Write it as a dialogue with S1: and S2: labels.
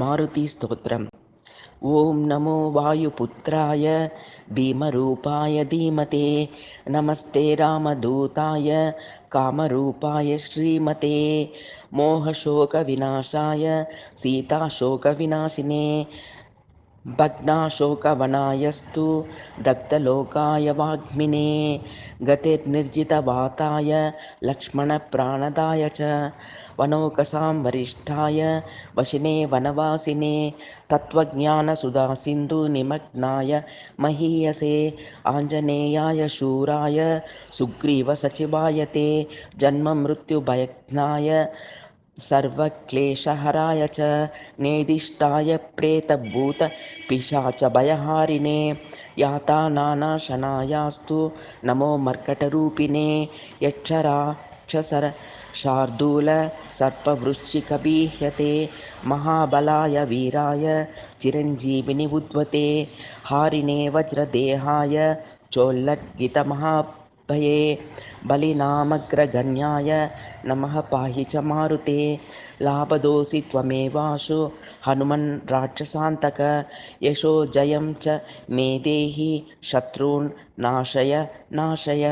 S1: मारुतिस्तोत्रम्। ॐ नमो वायुपुत्राय भीमरूपाय धीमते नमस्ते रामदूताय कामरूपाय श्रीमते मोहशोकविनाशाय सीताशोकविनाशिने भग्नाशोकवनायस्तु दग्धलोकाय वाग्मिने गतिर्निर्जितवाताय लक्ष्मणप्राणदाय च वनौकसां वरिष्ठाय वशिने वनवासिने तत्त्वज्ञानसुधासिन्धुनिमग्नाय महीयसे आञ्जनेयाय शूराय सुग्रीवसचिवाय ते जन्ममृत्युभयज्ञाय सर्वक्लेशहराय च नेदिष्टाय प्रेतभूतपिशाचभयहारिणे यातानाशनायास्तु नमो मर्कटरूपिणे यक्षराक्षसशार्दूल सर्पवृश्चिकबीह्यते महाबलाय वीराय चिरञ्जीविनि उद्वते हारिणे वज्रदेहाय चोल्लङ्घितमहाभये बलिनामग्रगण्याय नमः पाहि च मारुते लाभदोषि त्वमेवाशु हनुमन् राक्षसान्तक यशो जयं च मे देहि शत्रून् नाशय नाशय।